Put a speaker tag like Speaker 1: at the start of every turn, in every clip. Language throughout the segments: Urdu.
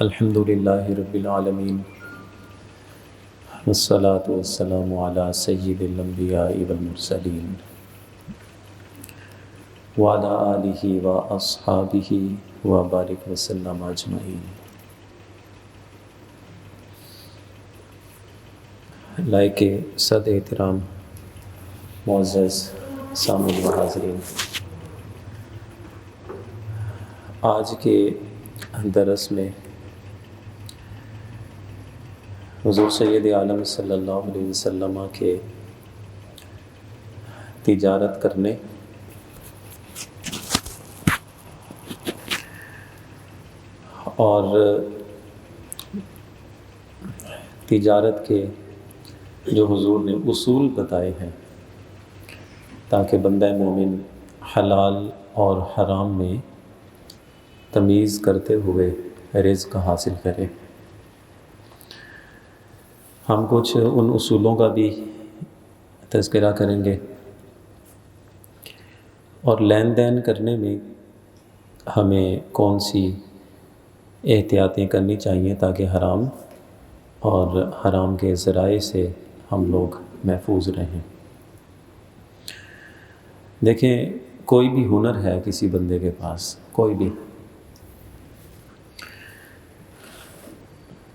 Speaker 1: الحمد للہ رب العالمین والصلاة والسلام علی سید الانبیاء والمرسلین وعلی آلہ واصحابہ وبارک وسلم اجمعین۔ لائق صد احترام معزز سامعین و حاضرین، آج کے درس میں حضور سید عالم صلی اللہ علیہ وسلم کے تجارت کرنے اور تجارت کے جو حضور نے اصول بتائے ہیں تاکہ بندہ مومن حلال اور حرام میں تمیز کرتے ہوئے رزق حاصل کرے۔ ہم کچھ ان اصولوں کا بھی تذکرہ کریں گے اور لین دین کرنے میں ہمیں کون سی احتیاطیں کرنی چاہیے تاکہ حرام اور حرام کے ذرائع سے ہم لوگ محفوظ رہیں۔ دیکھیں، کوئی بھی ہنر ہے کسی بندے کے پاس، کوئی بھی،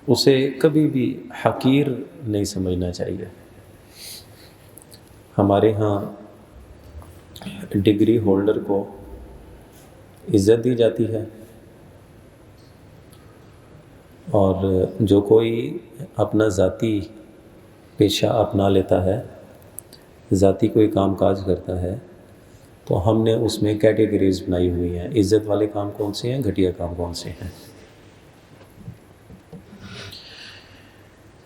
Speaker 1: اسے کبھی بھی حقیر نہیں سمجھنا چاہیے۔ ہمارے ہاں ڈگری ہولڈر کو عزت دی جاتی ہے، اور جو کوئی اپنا ذاتی پیشہ اپنا لیتا ہے، ذاتی کوئی کام کاج کرتا ہے، تو ہم نے اس میں کیٹیگریز بنائی ہوئی ہیں، عزت والے کام کون سے ہیں، گھٹیا کام کون سے ہیں۔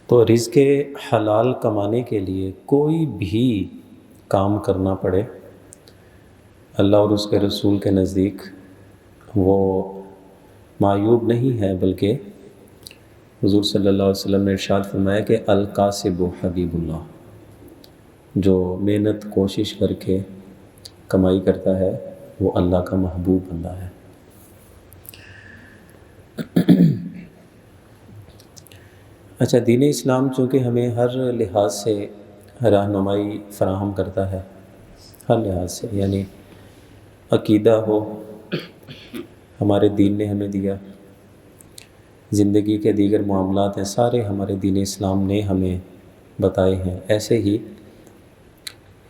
Speaker 1: تو رزق حلال کمانے کے لیے کوئی بھی کام کرنا پڑے، اللہ اور اس کے رسول کے نزدیک وہ معیوب نہیں ہے، بلکہ حضور صلی اللہ علیہ وسلم نے ارشاد فرمایا کہ الکاسب حبیب اللہ، جو محنت کوشش کر کے کمائی کرتا ہے وہ اللہ کا محبوب بندہ ہے۔ اچھا، دین اسلام چونکہ ہمیں ہر لحاظ سے رہنمائی فراہم کرتا ہے، ہر لحاظ سے، یعنی عقیدہ ہو ہمارے دین نے ہمیں دیا، زندگی کے دیگر معاملات ہیں، سارے ہمارے دین اسلام نے ہمیں بتائے ہیں۔ ایسے ہی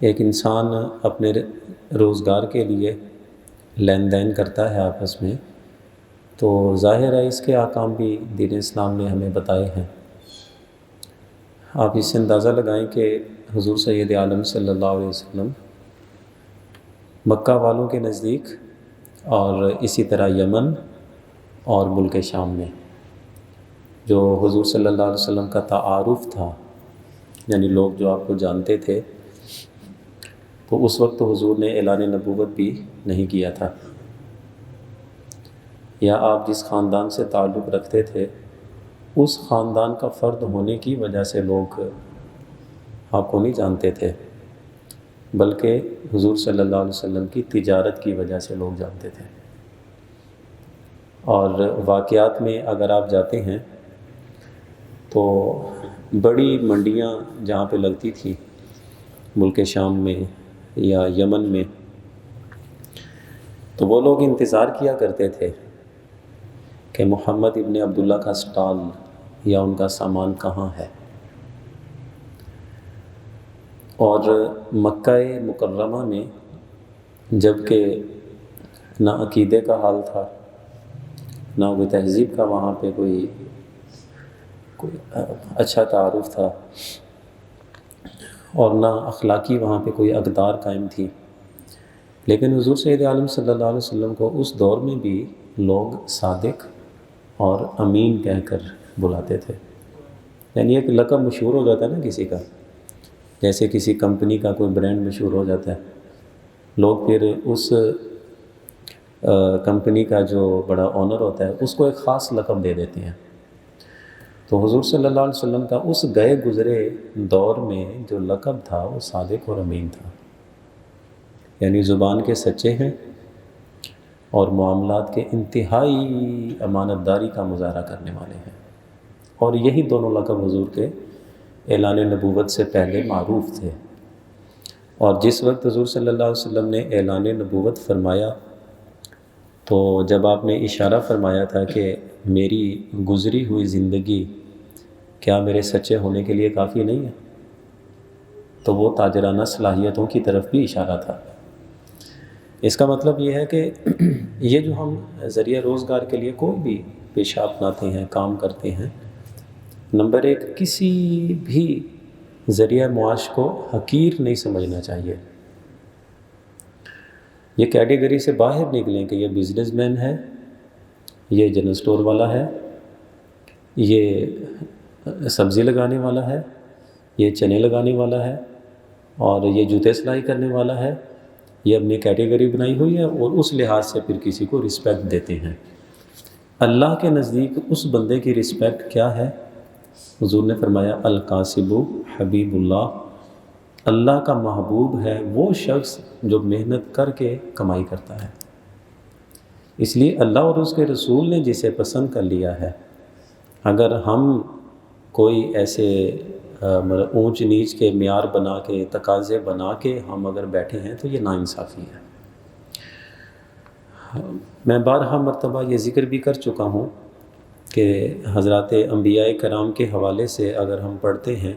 Speaker 1: ایک انسان اپنے روزگار کے لیے لین دین کرتا ہے آپس میں، تو ظاہر ہے اس کے احکام بھی دین اسلام نے ہمیں بتائے ہیں۔ آپ اس سے اندازہ لگائیں کہ حضور سید عالم صلی اللہ علیہ وسلم مکہ والوں کے نزدیک اور اسی طرح یمن اور ملک شام میں جو حضور صلی اللہ علیہ وسلم کا تعارف تھا، یعنی لوگ جو آپ کو جانتے تھے، تو اس وقت تو حضور نے اعلان نبوت بھی نہیں کیا تھا، یا آپ جس خاندان سے تعلق رکھتے تھے اس خاندان کا فرد ہونے کی وجہ سے لوگ آپ کو نہیں جانتے تھے، بلکہ حضور صلی اللہ علیہ وسلم کی تجارت کی وجہ سے لوگ جانتے تھے۔ اور واقعات میں اگر آپ جاتے ہیں تو بڑی منڈیاں جہاں پہ لگتی تھیں ملک شام میں یا یمن میں، تو وہ لوگ انتظار کیا کرتے تھے کہ محمد ابن عبداللہ کا سٹال یا ان کا سامان کہاں ہے۔ اور مکہ مکرمہ میں جب کہ نہ عقیدے کا حال تھا، نہ کوئی تہذیب کا وہاں پہ کوئی اچھا تعارف تھا، اور نہ اخلاقی وہاں پہ کوئی اقدار قائم تھی، لیکن حضور سید عالم صلی اللہ علیہ وسلم کو اس دور میں بھی لوگ صادق اور امین کہہ کر بلاتے تھے۔ یعنی ایک لقب مشہور ہو جاتا ہے نا کسی کا، جیسے کسی کمپنی کا کوئی برانڈ مشہور ہو جاتا ہے، لوگ پھر اس کمپنی کا جو بڑا آنر ہوتا ہے اس کو ایک خاص لقب دے دیتے ہیں۔ تو حضور صلی اللہ علیہ وسلم کا اس گئے گزرے دور میں جو لقب تھا وہ صادق اور امین تھا، یعنی زبان کے سچے ہیں اور معاملات کے انتہائی امانت داری کا مظاہرہ کرنے والے ہیں، اور یہی دونوں لقب حضور کے اعلان نبوت سے پہلے معروف تھے۔ اور جس وقت حضور صلی اللہ علیہ وسلم نے اعلان نبوت فرمایا تو جب آپ نے اشارہ فرمایا تھا کہ میری گزری ہوئی زندگی کیا میرے سچے ہونے کے لیے کافی نہیں ہے، تو وہ تاجرانہ صلاحیتوں کی طرف بھی اشارہ تھا۔ اس کا مطلب یہ ہے کہ یہ جو ہم ذریعہ روزگار کے لیے کوئی بھی پیشہ اپناتے ہیں، کام کرتے ہیں، نمبر ایک، کسی بھی ذریعہ معاش کو حقیر نہیں سمجھنا چاہیے۔ یہ کیٹیگری سے باہر نکلیں کہ یہ بزنس مین ہے، یہ جنرل اسٹور والا ہے، یہ سبزی لگانے والا ہے، یہ چنے لگانے والا ہے، اور یہ جوتے سلائی کرنے والا ہے، یہ اپنی کیٹیگری بنائی ہوئی ہے، اور اس لحاظ سے پھر کسی کو رسپیکٹ دیتے ہیں۔ اللہ کے نزدیک اس بندے کی رسپیکٹ کیا ہے؟ حضور نے فرمایا القاسب حبیب اللہ، اللہ کا محبوب ہے وہ شخص جو محنت کر کے کمائی کرتا ہے۔ اس لیے اللہ اور اس کے رسول نے جسے پسند کر لیا ہے، اگر ہم کوئی ایسے اونچ نیچ کے معیار بنا کے، تقاضے بنا کے ہم اگر بیٹھے ہیں تو یہ ناانصافی ہے۔ میں بارہا مرتبہ یہ ذکر بھی کر چکا ہوں کہ حضرات انبیاء کرام کے حوالے سے اگر ہم پڑھتے ہیں،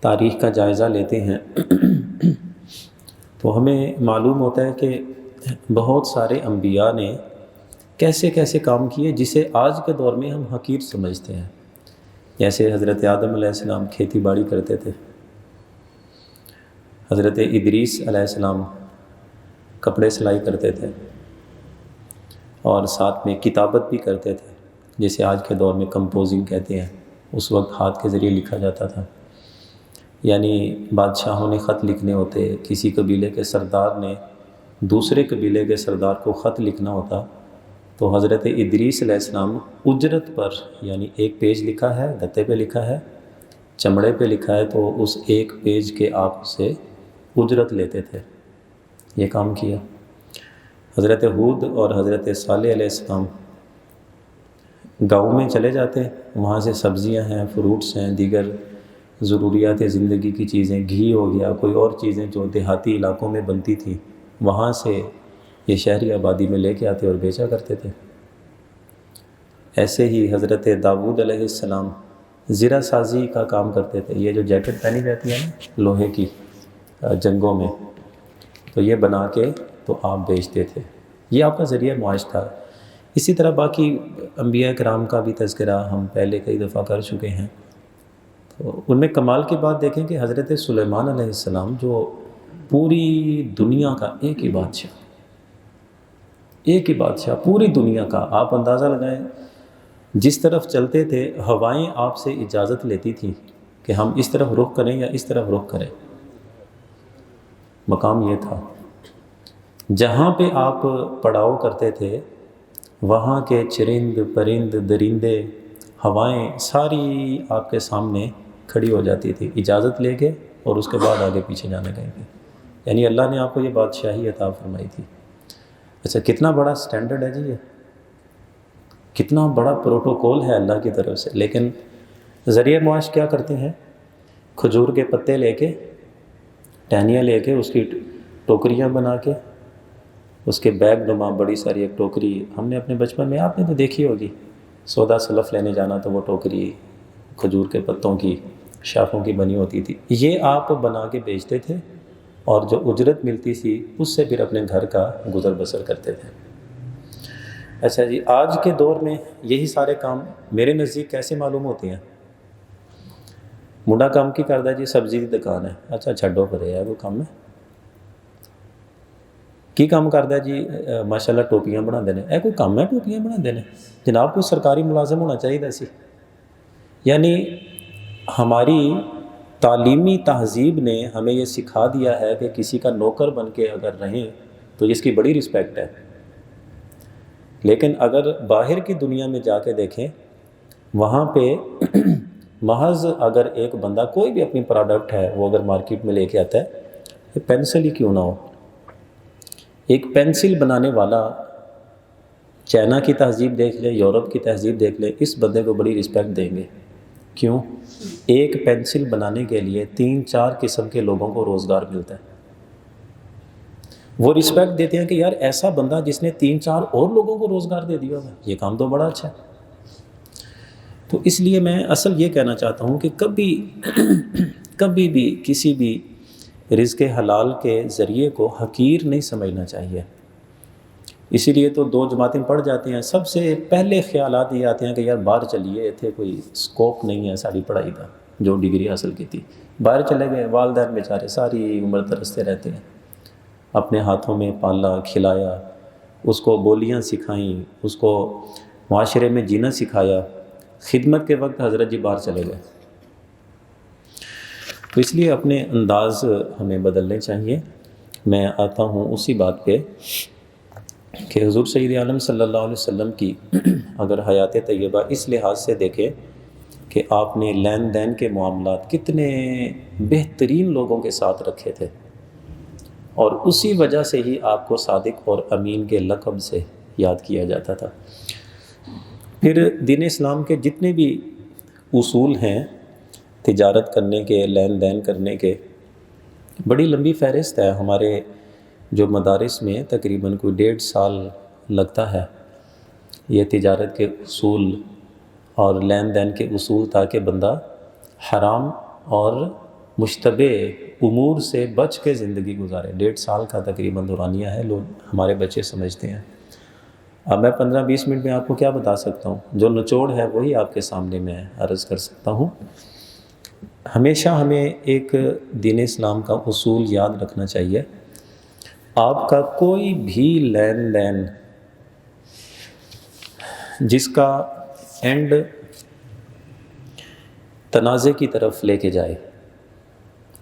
Speaker 1: تاریخ کا جائزہ لیتے ہیں تو ہمیں معلوم ہوتا ہے کہ بہت سارے انبیاء نے کیسے کیسے کام کیے جسے آج کے دور میں ہم حقیر سمجھتے ہیں۔ جیسے حضرت آدم علیہ السلام کھیتی باڑی کرتے تھے، حضرت ادریس علیہ السلام کپڑے سلائی کرتے تھے، اور ساتھ میں کتابت بھی کرتے تھے، جسے آج کے دور میں کمپوزنگ کہتے ہیں۔ اس وقت ہاتھ کے ذریعے لکھا جاتا تھا، یعنی بادشاہوں نے خط لکھنے ہوتے، کسی قبیلے کے سردار نے دوسرے قبیلے کے سردار کو خط لکھنا ہوتا تو حضرت ادریس علیہ السلام اجرت پر، یعنی ایک پیج لکھا ہے، گتے پہ لکھا ہے، چمڑے پہ لکھا ہے، تو اس ایک پیج کے آپ سے اجرت لیتے تھے۔ یہ کام کیا۔ حضرت ہود اور حضرت صالح علیہ السلام گاؤں میں چلے جاتے، وہاں سے سبزیاں ہیں، فروٹس ہیں، دیگر ضروریات زندگی کی چیزیں، گھی ہو گیا، کوئی اور چیزیں جو دیہاتی علاقوں میں بنتی تھیں، وہاں سے یہ شہری آبادی میں لے کے آتے اور بیچا کرتے تھے۔ ایسے ہی حضرت داؤد علیہ السلام زرہ سازی کا کام کرتے تھے۔ یہ جو جیکٹ پہنی جاتی ہے نا لوہے کی جنگوں میں، تو یہ بنا کے تو آپ بیچتے تھے، یہ آپ کا ذریعہ معاش تھا۔ اسی طرح باقی انبیاء کرام کا بھی تذکرہ ہم پہلے کئی دفعہ کر چکے ہیں۔ تو ان میں کمال کی بات دیکھیں کہ حضرت سلیمان علیہ السلام جو پوری دنیا کا ایک ہی بادشاہ پوری دنیا کا، آپ اندازہ لگائیں جس طرف چلتے تھے ہوائیں آپ سے اجازت لیتی تھیں کہ ہم اس طرف رخ کریں یا اس طرف رخ کریں۔ مقام یہ تھا، جہاں پہ آپ پڑاؤ کرتے تھے وہاں کے چرند پرند درندے ہوائیں ساری آپ کے سامنے کھڑی ہو جاتی تھی اجازت لے کے، اور اس کے بعد آگے پیچھے جانے گئے تھے۔ یعنی اللہ نے آپ کو یہ بادشاہی عطا فرمائی تھی۔ اچھا، کتنا بڑا سٹینڈرڈ ہے جی، یہ کتنا بڑا پروٹوکول ہے اللہ کی طرف سے۔ لیکن ذریعہ معاش کیا کرتے ہیں؟ کھجور کے پتے لے کے، ٹہنیاں لے کے، اس کی ٹوکریاں بنا کے، اس کے بیگ نما بڑی ساری ایک ٹوکری، ہم نے اپنے بچپن میں، آپ نے تو دیکھی ہوگی، سودا سلف لینے جانا تو وہ ٹوکری کھجور کے پتوں کی، شاخوں کی بنی ہوتی تھی، یہ آپ بنا کے بیچتے تھے، اور جو اجرت ملتی تھی اس سے پھر اپنے گھر کا گزر بسر کرتے تھے۔ اچھا جی، آج کے دور میں یہی سارے کام میرے نزدیک کیسے معلوم ہوتے ہیں؟ منڈا کام کی کردا جی، سبزی کی دکان ہے، اچھا چھڈو پرے ہے، وہ کام ہے کی کام کردا جی، ماشاءاللہ ٹوپیاں بنا دینے، اے کوئی کام ہے ٹوپیاں بنا دینے؟ جناب کوئی سرکاری ملازم ہونا چاہیے سی۔ یعنی ہماری تعلیمی تہذیب نے ہمیں یہ سکھا دیا ہے کہ کسی کا نوکر بن کے اگر رہیں تو اس کی بڑی رسپیکٹ ہے، لیکن اگر باہر کی دنیا میں جا کے دیکھیں، وہاں پہ محض اگر ایک بندہ کوئی بھی اپنی پروڈکٹ ہے وہ اگر مارکیٹ میں لے کے آتا ہے، یہ پینسل ہی کیوں نہ ہو، ایک پینسل بنانے والا چائنا کی تہذیب دیکھ لے، یورپ کی تہذیب دیکھ لے، اس بندے کو بڑی رسپیکٹ دیں گے. کیوں؟ ایک پینسل بنانے کے لیے 3-4 قسم کے لوگوں کو روزگار ملتا ہے. وہ رسپیکٹ دیتے ہیں کہ یار ایسا بندہ جس نے 3-4 اور لوگوں کو روزگار دے دیا ہوگا، یہ کام تو بڑا اچھا ہے. تو اس لیے میں اصل یہ کہنا چاہتا ہوں کہ کبھی بھی کسی بھی رزق حلال کے ذریعے کو حقیر نہیں سمجھنا چاہیے. اسی لیے تو 2 جماعتیں پڑھ جاتی ہیں، سب سے پہلے خیالات یہ آتے ہیں کہ یار باہر چلیے، اتنے کوئی سکوپ نہیں ہے ساری پڑھائی کا. جو ڈگری حاصل کی تھی باہر چلے گئے، والدین بیچارے ساری عمر ترستے رہتے ہیں. اپنے ہاتھوں میں پالا کھلایا، اس کو بولیاں سکھائیں، اس کو معاشرے میں جینا سکھایا، خدمت کے وقت حضرت جی باہر چلے گئے. تو اس لیے اپنے انداز ہمیں بدلنے چاہیے. میں آتا ہوں اسی بات پہ کہ حضور سید عالم صلی اللہ علیہ وسلم کی اگر حیات طیبہ اس لحاظ سے دیکھیں کہ آپ نے لین دین کے معاملات کتنے بہترین لوگوں کے ساتھ رکھے تھے، اور اسی وجہ سے ہی آپ کو صادق اور امین کے لقب سے یاد کیا جاتا تھا. پھر دین اسلام کے جتنے بھی اصول ہیں تجارت کرنے کے، لین دین کرنے کے، بڑی لمبی فہرست ہے. ہمارے جو مدارس میں تقریباً کوئی 1.5 سال لگتا ہے یہ تجارت کے اصول اور لین دین کے اصول، تاکہ بندہ حرام اور مشتبہ امور سے بچ کے زندگی گزارے. 1.5 سال کا تقریباً دورانیہ ہے، لوگ ہمارے بچے سمجھتے ہیں. اب میں 15-20 منٹ میں آپ کو کیا بتا سکتا ہوں، جو نچوڑ ہے وہی آپ کے سامنے میں عرض کر سکتا ہوں. ہمیشہ ہمیں ایک دین اسلام کا اصول یاد رکھنا چاہیے. آپ کا کوئی بھی لین دین جس کا اینڈ تنازع کی طرف لے کے جائے،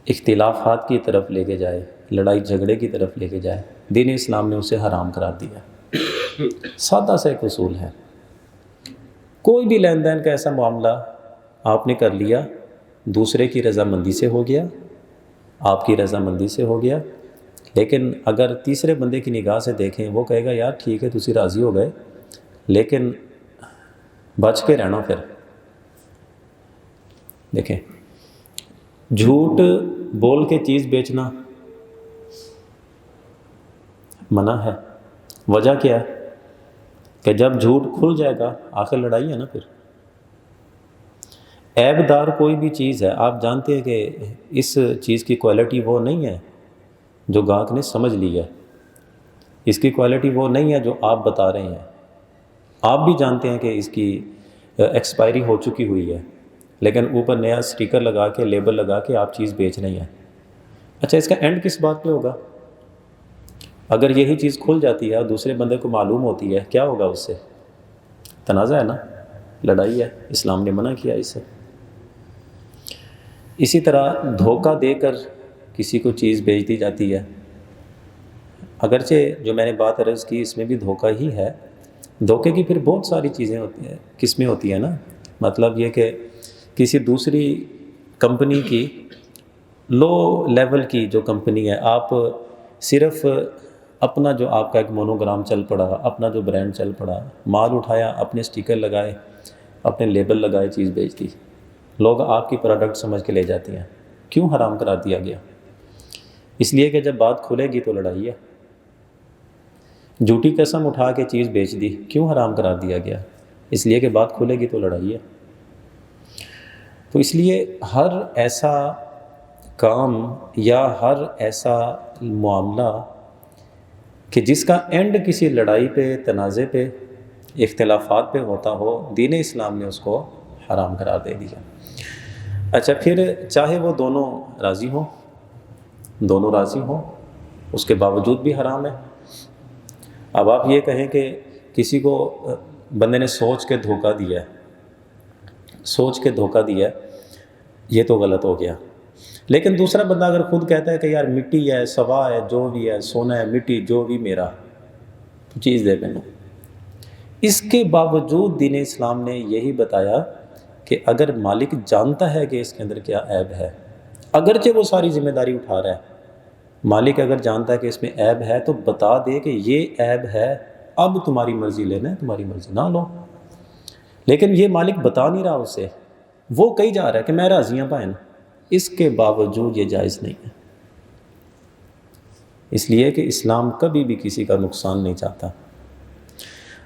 Speaker 1: اختلافات کی طرف لے کے جائے، لڑائی جھگڑے کی طرف لے کے جائے، دین اسلام نے اسے حرام قرار دیا. سادہ سا ایک اصول ہے. کوئی بھی لین دین کا ایسا معاملہ آپ نے کر لیا، دوسرے کی رضامندی سے ہو گیا، آپ کی رضامندی سے ہو گیا، لیکن اگر تیسرے بندے کی نگاہ سے دیکھیں، وہ کہے گا یار ٹھیک ہے تسی راضی ہو گئے، لیکن بچ کے رہنا. پھر دیکھیں، جھوٹ بول کے چیز بیچنا منع ہے. وجہ کیا ہے کہ جب جھوٹ کھل جائے گا آخر لڑائی ہے نا. پھر عیب دار کوئی بھی چیز ہے، آپ جانتے ہیں کہ اس چیز کی کوالٹی وہ نہیں ہے جو گاہک نے سمجھ لی ہے، اس کی کوالٹی وہ نہیں ہے جو آپ بتا رہے ہیں. آپ بھی جانتے ہیں کہ اس کی ایکسپائری ہو چکی ہوئی ہے، لیکن اوپر نیا سٹیکر لگا کے، لیبل لگا کے آپ چیز بیچ رہے ہیں. اچھا، اس کا اینڈ کس بات پہ ہوگا؟ اگر یہی چیز کھل جاتی ہے اور دوسرے بندے کو معلوم ہوتی ہے، کیا ہوگا اس سے؟ تنازع ہے نا، لڑائی ہے. اسلام نے منع کیا اس سے. اسی طرح دھوکہ دے کر کسی کو چیز بیچ دی جاتی ہے. اگرچہ جو میں نے بات عرض کی اس میں بھی دھوکہ ہی ہے. دھوکے کی پھر بہت ساری چیزیں ہوتی ہیں، قسمیں ہوتی ہیں نا. مطلب یہ کہ کسی دوسری کمپنی کی، لو لیول کی جو کمپنی ہے، آپ صرف اپنا جو آپ کا ایک مونوگرام چل پڑا، اپنا جو برانڈ چل پڑا، مال اٹھایا، اپنے سٹیکر لگائے، اپنے لیبل لگائے، چیز بیچ دی. لوگ آپ کی پروڈکٹ سمجھ کے لے جاتے ہیں. کیوں حرام قرار دیا گیا؟ اس لیے کہ جب بات کھلے گی تو لڑائی ہے. جھوٹی قسم اٹھا کے چیز بیچ دی، کیوں حرام قرار دیا گیا؟ اس لیے کہ بات کھلے گی تو لڑائی ہے. تو اس لیے ہر ایسا کام یا ہر ایسا معاملہ کہ جس کا اینڈ کسی لڑائی پہ، تنازع پہ، اختلافات پہ ہوتا ہو، دین اسلام نے اس کو حرام قرار دے دیا. اچھا، پھر چاہے وہ دونوں راضی ہوں، اس کے باوجود بھی حرام ہے. اب آپ یہ کہیں کہ کسی کو بندے نے سوچ کے دھوکہ دیا، یہ تو غلط ہو گیا. لیکن دوسرا بندہ اگر خود کہتا ہے کہ یار مٹی ہے، سوا ہے، جو بھی ہے، سونا ہے، مٹی جو بھی میرا، تو چیز دے مینوں. اس کے باوجود دین اسلام نے یہی بتایا کہ اگر مالک جانتا ہے کہ اس کے اندر کیا عیب ہے، اگرچہ وہ ساری ذمہ داری اٹھا رہا ہے، مالک اگر جانتا ہے کہ اس میں عیب ہے تو بتا دے کہ یہ عیب ہے، اب تمہاری مرضی لینا ہے، تمہاری مرضی نہ لو۔ لیکن یہ مالک بتا نہیں رہا اسے، وہ کہی جا رہا ہے کہ میں راضی ہوں بھائی، اس کے باوجود یہ جائز نہیں ہے، اس لیے کہ اسلام کبھی بھی کسی کا نقصان نہیں چاہتا۔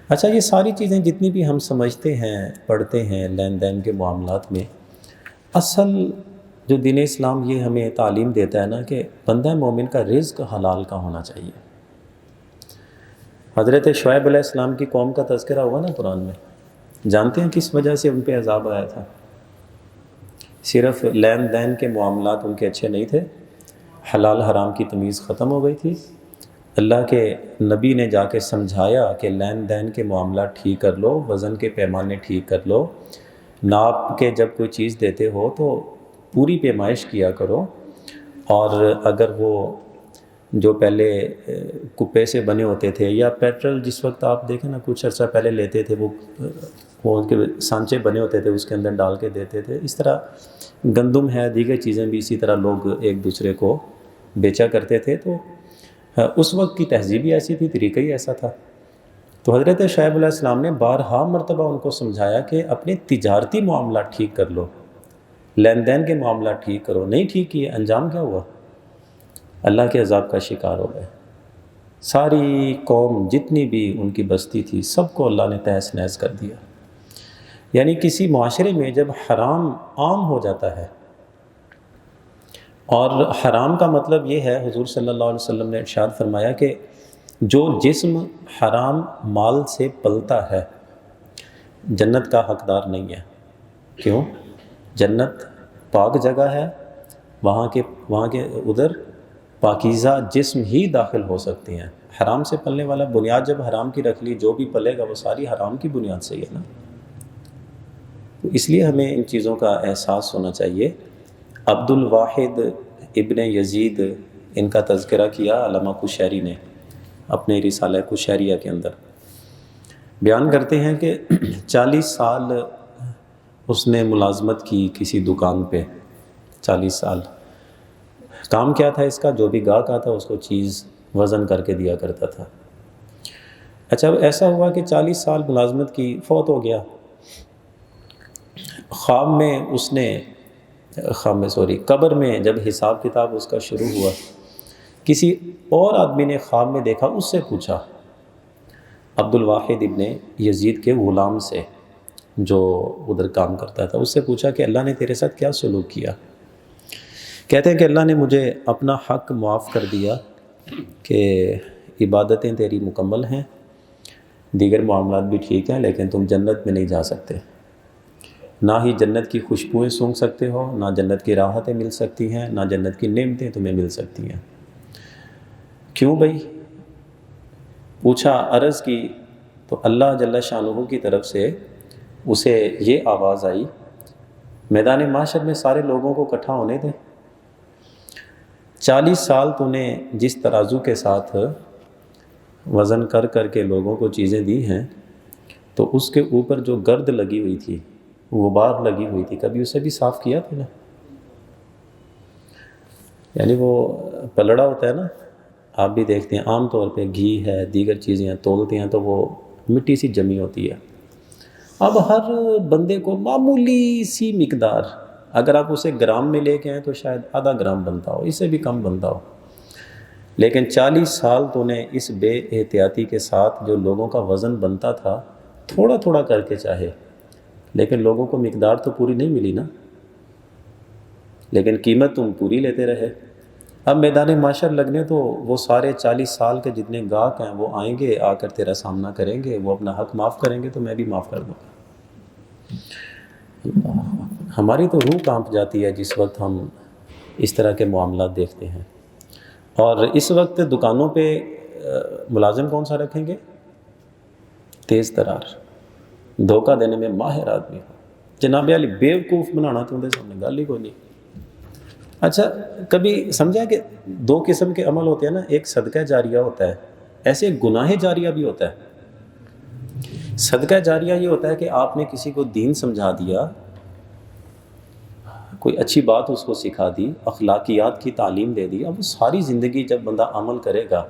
Speaker 1: اچھا، یہ ساری چیزیں جتنی بھی ہم سمجھتے ہیں، پڑھتے ہیں لین دین کے معاملات میں، اصل جو دین اسلام یہ ہمیں تعلیم دیتا ہے نا کہ بندہ مومن کا رزق حلال کا ہونا چاہیے۔ حضرت شعیب علیہ السلام کی قوم کا تذکرہ ہوا نا قرآن میں، جانتے ہیں کس وجہ سے ان پہ عذاب آیا تھا؟ صرف لین دین کے معاملات ان کے اچھے نہیں تھے، حلال حرام کی تمیز ختم ہو گئی تھی۔ اللہ کے نبی نے جا کے سمجھایا کہ لین دین کے معاملات ٹھیک کر لو، وزن کے پیمانے ٹھیک کر لو، ناپ کے جب کوئی چیز دیتے ہو تو پوری پیمائش کیا کرو، اور اگر وہ جو پہلے کپے سے بنے ہوتے تھے یا پیٹرول جس وقت آپ دیکھیں نا کچھ عرصہ پہلے لیتے تھے، وہ ان کے سانچے بنے ہوتے تھے، اس کے اندر ڈال کے دیتے تھے، اس طرح گندم ہے، دیگر چیزیں بھی اسی طرح لوگ ایک دوسرے کو بیچا کرتے تھے۔ تو اس وقت کی تہذیب ہی ایسی تھی، طریقہ ہی ایسا تھا۔ تو حضرت شعیب علیہ السلام نے بارہا مرتبہ ان کو سمجھایا کہ اپنے تجارتی معاملات ٹھیک کر لو، لین دین کے معاملات ٹھیک کرو، نہیں ٹھیک کیے، انجام کیا ہوا؟ اللہ کے عذاب کا شکار ہو گئے۔ ساری قوم جتنی بھی ان کی بستی تھی سب کو اللہ نے تہس نہس کر دیا۔ یعنی کسی معاشرے میں جب حرام عام ہو جاتا ہے، اور حرام کا مطلب یہ ہے، حضور صلی اللہ علیہ وسلم نے ارشاد فرمایا کہ جو جسم حرام مال سے پلتا ہے جنت کا حقدار نہیں ہے۔ کیوں؟ جنت پاک جگہ ہے، وہاں کے ادھر پاکیزہ جسم ہی داخل ہو سکتے ہیں۔ حرام سے پلنے والا بنیاد جب حرام کی رکھ لی، جو بھی پلے گا وہ ساری حرام کی بنیاد سے ہی ہے نا۔ تو اس لیے ہمیں ان چیزوں کا احساس ہونا چاہیے۔ عبد الواحد ابن یزید، ان کا تذکرہ کیا علامہ قشیری نے اپنے رسالہ قشیریہ کے اندر، بیان کرتے ہیں کہ 40 سال اس نے ملازمت کی کسی دکان پہ، 40 سال۔ کام کیا تھا اس کا؟ جو بھی گاہک آتا اس کو چیز وزن کر کے دیا کرتا تھا۔ اچھا، اب ایسا ہوا کہ 40 سال ملازمت کی، فوت ہو گیا۔ قبر میں جب حساب کتاب اس کا شروع ہوا، کسی اور آدمی نے خواب میں دیکھا، اس سے پوچھا، عبد الواحد ابن یزید کے غلام سے جو ادھر کام کرتا تھا، اس سے پوچھا کہ اللہ نے تیرے ساتھ کیا سلوک کیا؟ کہتے ہیں کہ اللہ نے مجھے اپنا حق معاف کر دیا کہ عبادتیں تیری مکمل ہیں، دیگر معاملات بھی ٹھیک ہیں، لیکن تم جنت میں نہیں جا سکتے، نہ ہی جنت کی خوشبوئیں سونگھ سکتے ہو، نہ جنت کی راحتیں مل سکتی ہیں، نہ جنت کی نعمتیں تمہیں مل سکتی ہیں۔ کیوں بھائی؟ پوچھا، عرض کی، تو اللہ جل شانہ کی طرف سے اسے یہ آواز آئی، میدان محشر میں سارے لوگوں کو اکٹھا ہونے دیں، 40 سال تو نے جس ترازو کے ساتھ وزن کر کر کے لوگوں کو چیزیں دی ہیں، تو اس کے اوپر جو گرد لگی ہوئی تھی، غبار لگی ہوئی تھی، کبھی اسے بھی صاف کیا تھا نا؟ یعنی وہ پلڑا ہوتا ہے نا، آپ بھی دیکھتے ہیں عام طور پہ گھی ہے، دیگر چیزیں تولتے ہیں تو وہ مٹی سی جمی ہوتی ہے۔ اب ہر بندے کو معمولی سی مقدار، اگر آپ اسے گرام میں لے کے آئیں تو شاید آدھا گرام بنتا ہو، اس سے بھی کم بنتا ہو، لیکن 40 سال تو نے اس بے احتیاطی کے ساتھ جو لوگوں کا وزن بنتا تھا تھوڑا تھوڑا کر کے چاہے، لیکن لوگوں کو مقدار تو پوری نہیں ملی نا، لیکن قیمت تم پوری لیتے رہے۔ اب میدان محشر لگنے تو وہ سارے 40 سال کے جتنے گاہک ہیں وہ آئیں گے، آ کر تیرا سامنا کریں گے، وہ اپنا حق معاف کریں گے تو میں بھی معاف کر دوں گا۔ ہماری تو روح کانپ جاتی ہے جس وقت ہم اس طرح کے معاملات دیکھتے ہیں۔ اور اس وقت دکانوں پہ ملازم کون سا رکھیں گے؟ تیز ترار، دھوکہ دینے میں ماہر آدمی ہو، جناب علی بیوقوف بنانا تو اندر سامنے گل ہی کوئی نہیں۔ اچھا، کبھی سمجھا کہ 2 قسم کے عمل ہوتے ہیں نا، ایک صدقہ جاریہ ہوتا ہے، ایسے ایک گناہ جاریہ بھی ہوتا ہے۔ صدقہ جاریہ یہ ہوتا ہے کہ آپ نے کسی کو دین سمجھا دیا، کوئی اچھی بات اس کو سکھا دی، اخلاقیات کی تعلیم دے دی، اب وہ ساری زندگی جب بندہ عمل کرے گا،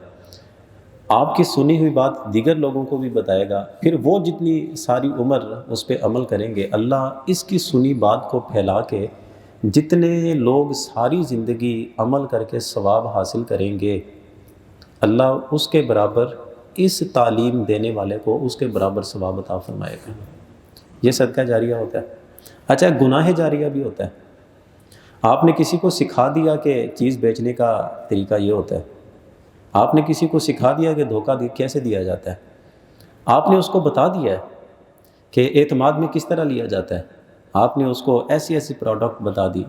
Speaker 1: آپ کی سنی ہوئی بات دیگر لوگوں کو بھی بتائے گا، پھر وہ جتنی ساری عمر اس پہ عمل کریں گے، اللہ اس کی سنی بات کو پھیلا کے جتنے لوگ ساری زندگی عمل کر کے ثواب حاصل کریں گے، اللہ اس کے برابر اس تعلیم دینے والے کو اس کے برابر ثواب عطا فرمائے گا۔ یہ صدقہ جاریہ ہوتا ہے۔ اچھا، گناہ جاریہ بھی ہوتا ہے۔ آپ نے کسی کو سکھا دیا کہ چیز بیچنے کا طریقہ یہ ہوتا ہے، آپ نے کسی کو سکھا دیا کہ دھوکہ کیسے دیا جاتا ہے، آپ نے اس کو بتا دیا ہے کہ اعتماد میں کس طرح لیا جاتا ہے، آپ نے اس کو ایسی ایسی پروڈکٹ بتا دی۔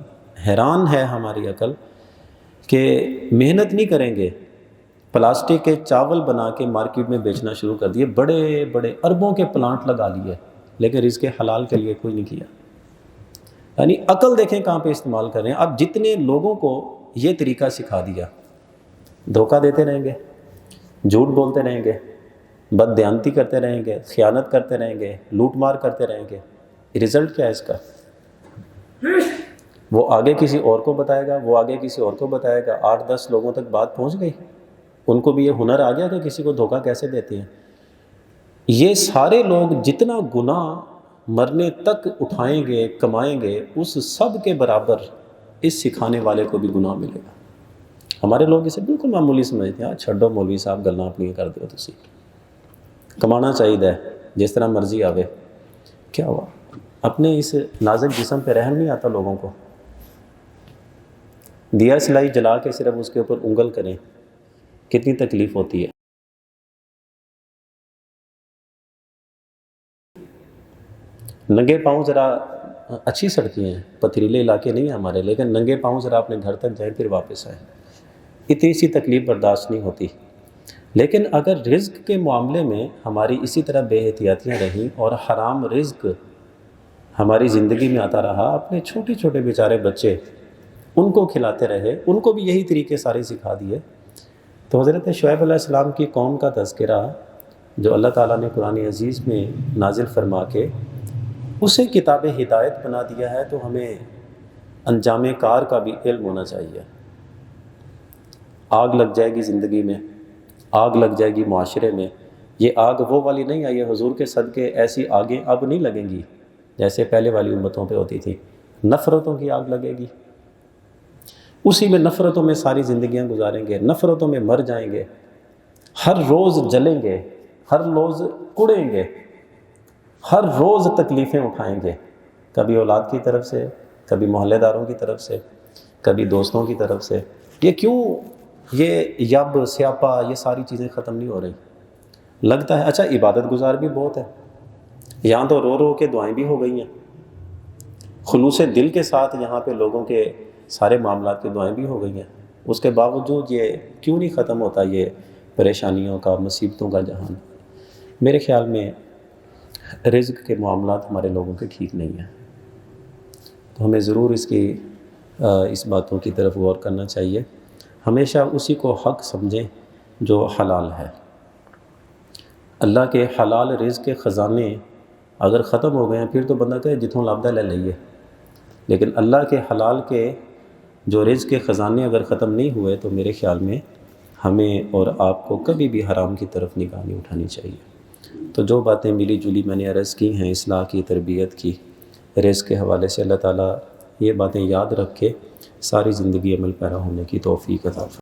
Speaker 1: حیران ہے ہماری عقل کہ محنت نہیں کریں گے، پلاسٹک کے چاول بنا کے مارکیٹ میں بیچنا شروع کر دیے، بڑے بڑے اربوں کے پلانٹ لگا لیے، لیکن رزق حلال کے لیے کوئی نہیں کیا۔ یعنی عقل دیکھیں کہاں پہ استعمال کر رہے ہیں۔ اب جتنے لوگوں کو یہ طریقہ سکھا دیا، دھوکہ دیتے رہیں گے، جھوٹ بولتے رہیں گے، بد دیانتی کرتے رہیں گے، خیانت کرتے رہیں گے، لوٹ مار کرتے رہیں گے، رزلٹ کیا ہے اس کا؟ وہ آگے کسی اور کو بتائے گا، وہ آگے کسی اور کو بتائے گا، 8-10 لوگوں تک بات پہنچ گئی، ان کو بھی یہ ہنر آ گیا کہ کسی کو دھوکہ کیسے دیتے ہیں۔ یہ سارے لوگ جتنا گناہ مرنے تک اٹھائیں گے، کمائیں گے، اس سب کے برابر اس سکھانے والے کو بھی گناہ ملے گا۔ ہمارے لوگ اسے بالکل معمولی سمجھتے ہیں، چھڈو مولوی صاحب گلاں اپنی کر دیو تسی، کمانا چاہیے جس طرح مرضی آوے۔ کیا ہوا؟ اپنے اس نازک جسم پہ رحم نہیں آتا لوگوں کو؟ دیا سلائی جلا کے صرف اس کے اوپر انگل کریں، کتنی تکلیف ہوتی ہے۔ ننگے پاؤں ذرا اچھی سڑکیں ہیں، پتھریلے علاقے نہیں ہیں ہمارے، لیکن ننگے پاؤں ذرا اپنے گھر تک جائیں پھر واپس آئیں، اتنی سی تکلیف برداشت نہیں ہوتی۔ لیکن اگر رزق کے معاملے میں ہماری اسی طرح بے احتیاطیاں رہیں اور حرام رزق ہماری زندگی میں آتا رہا، اپنے چھوٹے چھوٹے بیچارے بچے ان کو کھلاتے رہے، ان کو بھی یہی طریقے سارے سکھا دیے، تو حضرت شعیب علیہ السلام کی قوم کا تذکرہ جو اللہ تعالیٰ نے قرآن عزیز میں نازل فرما کے اسے کتاب ہدایت بنا دیا ہے، تو ہمیں انجام کار کا بھی علم ہونا چاہیے۔ آگ لگ جائے گی زندگی میں، آگ لگ جائے گی معاشرے میں، یہ آگ وہ والی نہیں آئی ہے، حضور کے صدقے ایسی آگیں اب نہیں لگیں گی جیسے پہلے والی امتوں پہ ہوتی تھی، نفرتوں کی آگ لگے گی، اسی میں نفرتوں میں ساری زندگیاں گزاریں گے، نفرتوں میں مر جائیں گے، ہر روز جلیں گے، ہر روز کڑیں گے، ہر روز تکلیفیں اٹھائیں گے، کبھی اولاد کی طرف سے، کبھی محلے داروں کی طرف سے، کبھی دوستوں کی طرف سے۔ یہ کیوں یہ یب سیاپا یہ ساری چیزیں ختم نہیں ہو رہی؟ لگتا ہے اچھا عبادت گزار بھی بہت ہے، یہاں تو رو رو کے دعائیں بھی ہو گئی ہیں، خلوص دل کے ساتھ یہاں پہ لوگوں کے سارے معاملات کی دعائیں بھی ہو گئی ہیں، اس کے باوجود یہ کیوں نہیں ختم ہوتا یہ پریشانیوں کا، مصیبتوں کا جہان؟ میرے خیال میں رزق کے معاملات ہمارے لوگوں کے ٹھیک نہیں ہیں، تو ہمیں ضرور اس باتوں کی طرف غور کرنا چاہیے۔ ہمیشہ اسی کو حق سمجھیں جو حلال ہے۔ اللہ کے حلال رزق کے خزانے اگر ختم ہو گئے ہیں پھر تو بندہ کہے جتوں لابدہ لے لئیے، لیکن اللہ کے حلال کے جو رزق کے خزانے اگر ختم نہیں ہوئے تو میرے خیال میں ہمیں اور آپ کو کبھی بھی حرام کی طرف نگاہ نہیں اٹھانی چاہیے۔ تو جو باتیں ملی جلی میں نے عرض کی ہیں اصلاح کی، تربیت کی، رزق کے حوالے سے، اللہ تعالیٰ یہ باتیں یاد رکھ کے ساری زندگی عمل پیرا ہونے کی توفیق عطا فرمائے۔